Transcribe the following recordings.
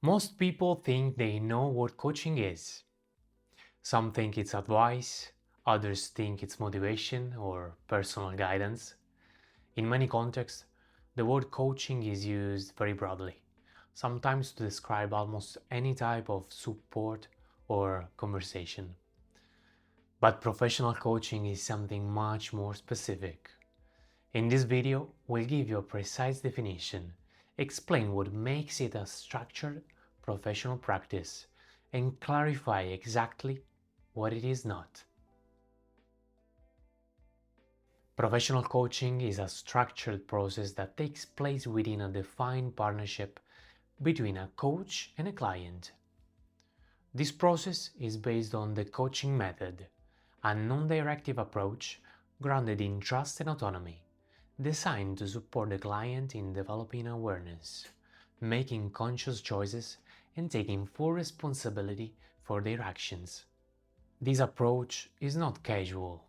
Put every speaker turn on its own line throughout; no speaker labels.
Most people think they know what coaching is. Some think it's advice, others think it's motivation or personal guidance. In many contexts, the word coaching is used very broadly, sometimes to describe almost any type of support or conversation. But professional coaching is something much more specific. In this video, we'll give you a precise definition, explain what makes it a structured professional practice, and clarify exactly what it is not. Professional coaching is a structured process that takes place within a defined partnership between a coach and a client. This process is based on the coaching method, a non-directive approach grounded in trust and autonomy, designed to support the client in developing awareness, making conscious choices, and taking full responsibility for their actions. This approach is not casual.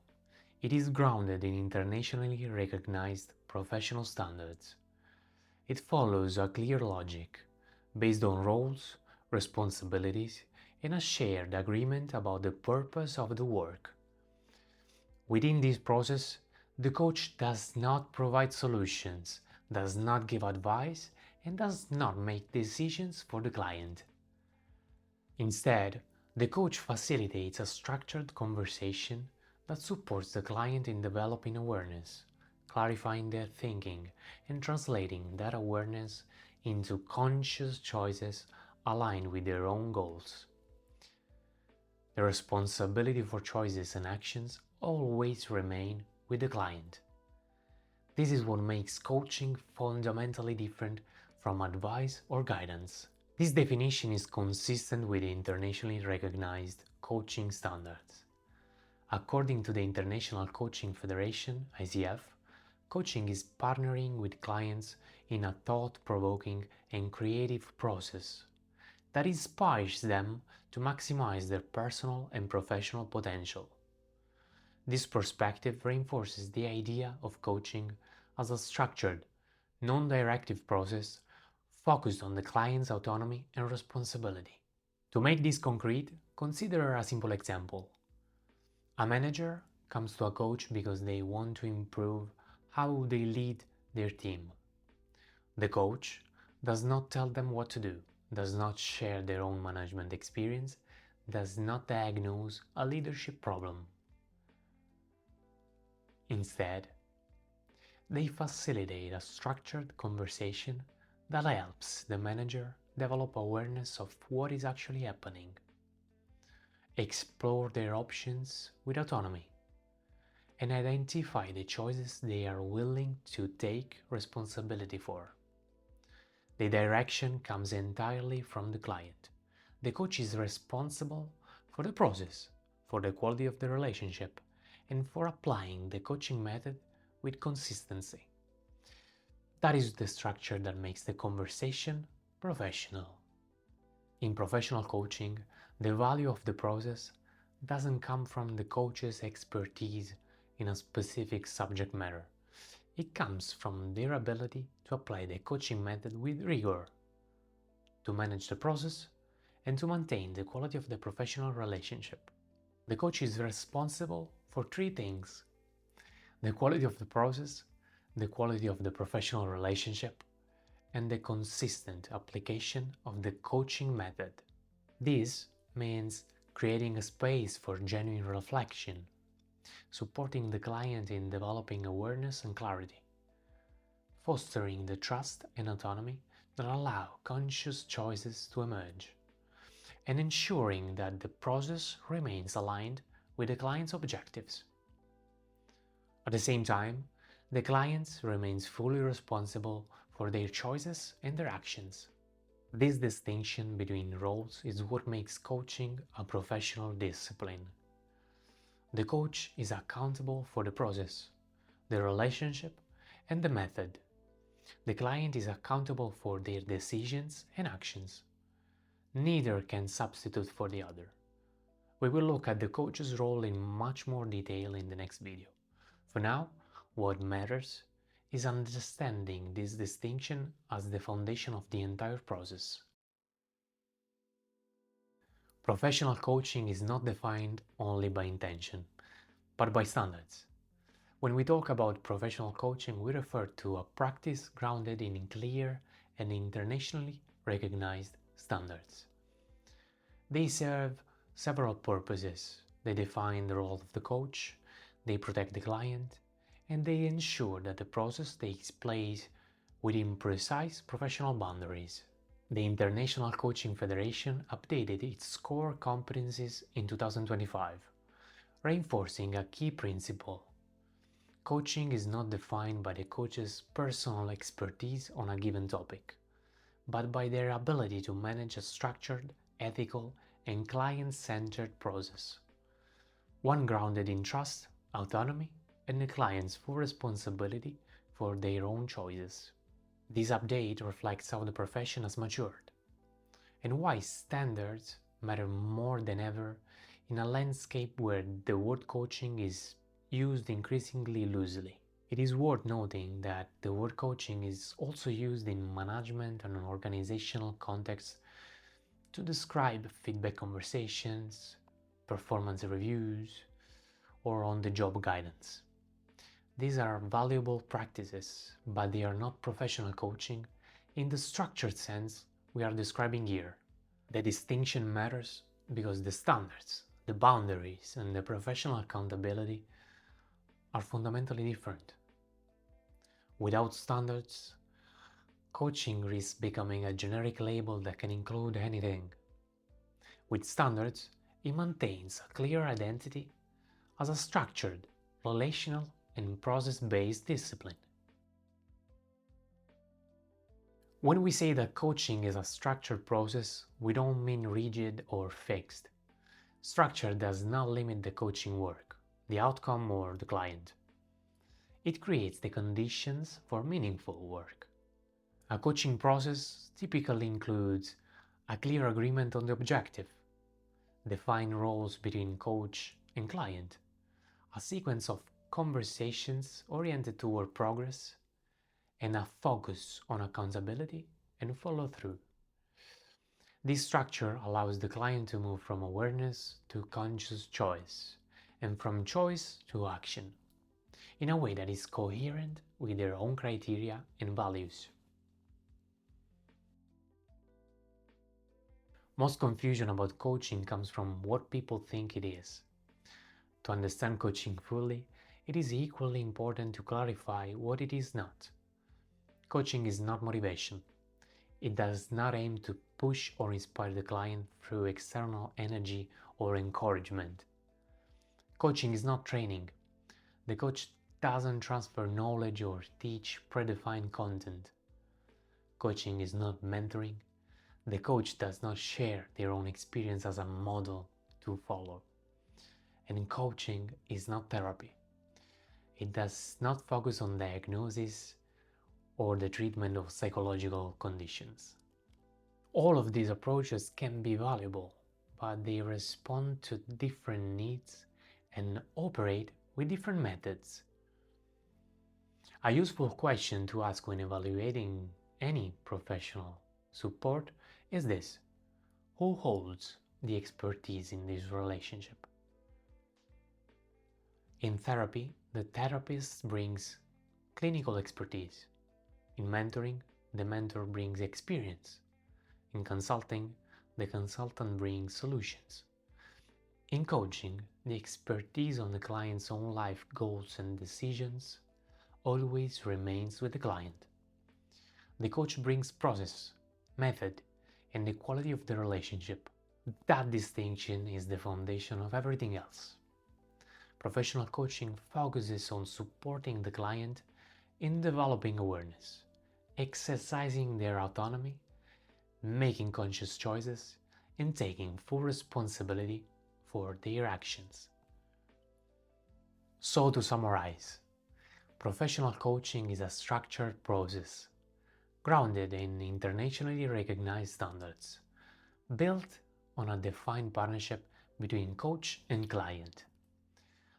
It is grounded in internationally recognized professional standards. It follows a clear logic, based on roles, responsibilities, and a shared agreement about the purpose of the work. Within this process, the coach does not provide solutions, does not give advice, and does not make decisions for the client. Instead, the coach facilitates a structured conversation that supports the client in developing awareness, clarifying their thinking, and translating that awareness into conscious choices aligned with their own goals. The responsibility for choices and actions always remain with the client. This is what makes coaching fundamentally different from advice or guidance. This definition is consistent with the internationally recognized coaching standards. According to the International Coaching Federation, ICF, coaching is partnering with clients in a thought-provoking and creative process that inspires them to maximize their personal and professional potential. This perspective reinforces the idea of coaching as a structured, non-directive process focused on the client's autonomy and responsibility. To make this concrete, consider a simple example. A manager comes to a coach because they want to improve how they lead their team. The coach does not tell them what to do, does not share their own management experience, does not diagnose a leadership problem. Instead, they facilitate a structured conversation that helps the manager develop awareness of what is actually happening, explore their options with autonomy, and identify the choices they are willing to take responsibility for. The direction comes entirely from the client. The coach is responsible for the process, for the quality of the relationship, and for applying the coaching method with consistency. That is the structure that makes the conversation professional. In professional coaching, the value of the process doesn't come from the coach's expertise in a specific subject matter. It comes from their ability to apply the coaching method with rigor, to manage the process, and to maintain the quality of the professional relationship. The coach is responsible for three things: the quality of the process, the quality of the professional relationship, and the consistent application of the coaching method. This means creating a space for genuine reflection, supporting the client in developing awareness and clarity, fostering the trust and autonomy that allow conscious choices to emerge, and ensuring that the process remains aligned with the client's objectives. At the same time, the client remains fully responsible for their choices and their actions. This distinction between roles is what makes coaching a professional discipline. The coach is accountable for the process, the relationship, and the method. The client is accountable for their decisions and actions. Neither can substitute for the other. We will look at the coach's role in much more detail in the next video. For now, what matters is understanding this distinction as the foundation of the entire process. Professional coaching is not defined only by intention, but by standards. When we talk about professional coaching, we refer to a practice grounded in clear and internationally recognized standards. They serve several purposes. They define the role of the coach, they protect the client, and they ensure that the process takes place within precise professional boundaries. The International Coaching Federation updated its core competencies in 2025, reinforcing a key principle. Coaching is not defined by the coach's personal expertise on a given topic, but by their ability to manage a structured, ethical, and client-centered process. One grounded in trust, autonomy, and the client's full responsibility for their own choices. This update reflects how the profession has matured, and why standards matter more than ever in a landscape where the word coaching is used increasingly loosely. It is worth noting that the word coaching is also used in management and organizational contexts to describe feedback conversations, performance reviews, or on-the-job guidance. These are valuable practices, but they are not professional coaching in the structured sense we are describing here. The distinction matters because the standards, the boundaries, and the professional accountability are fundamentally different. Without standards, coaching risks becoming a generic label that can include anything. With standards, it maintains a clear identity as a structured, relational, and process-based discipline. When we say that coaching is a structured process, we don't mean rigid or fixed. Structure does not limit the coaching work, the outcome, or the client. It creates the conditions for meaningful work. A coaching process typically includes a clear agreement on the objective, defined roles between coach and client, a sequence of conversations oriented toward progress, and a focus on accountability and follow-through. This structure allows the client to move from awareness to conscious choice, and from choice to action, in a way that is coherent with their own criteria and values. Most confusion about coaching comes from what people think it is. To understand coaching fully, it is equally important to clarify what it is not. Coaching is not motivation. It does not aim to push or inspire the client through external energy or encouragement. Coaching is not training. The coach doesn't transfer knowledge or teach predefined content. Coaching is not mentoring. The coach does not share their own experience as a model to follow. And coaching is not therapy. It does not focus on diagnosis or the treatment of psychological conditions. All of these approaches can be valuable, but they respond to different needs and operate with different methods. A useful question to ask when evaluating any professional support is this: who holds the expertise in this relationship? In therapy, the therapist brings clinical expertise. In mentoring, the mentor brings experience. In consulting, the consultant brings solutions. In coaching, the expertise on the client's own life goals and decisions always remains with the client. The coach brings process, method, and the quality of the relationship. That distinction is the foundation of everything else. Professional coaching focuses on supporting the client in developing awareness, exercising their autonomy, making conscious choices, and taking full responsibility for their actions. So to summarize, professional coaching is a structured process, grounded in internationally recognized standards, built on a defined partnership between coach and client.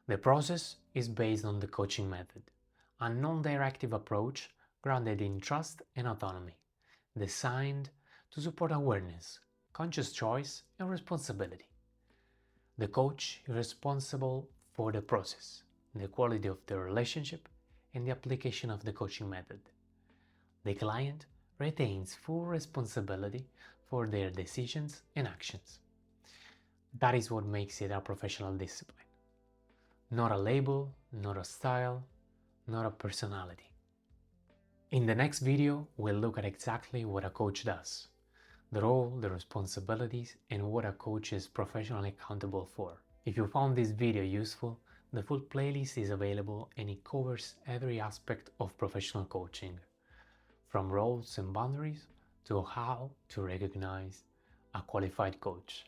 The process is based on the coaching method, a non-directive approach grounded in trust and autonomy, designed to support awareness, conscious choice, and responsibility. The coach is responsible for the process, the quality of the relationship, and the application of the coaching method. The client retains full responsibility for their decisions and actions. That is what makes it a professional discipline. Not a label, not a style, not a personality. In the next video, we'll look at exactly what a coach does, the role, the responsibilities, and what a coach is professionally accountable for. If you found this video useful, the full playlist is available and it covers every aspect of professional coaching, from roles and boundaries to how to recognize a qualified coach.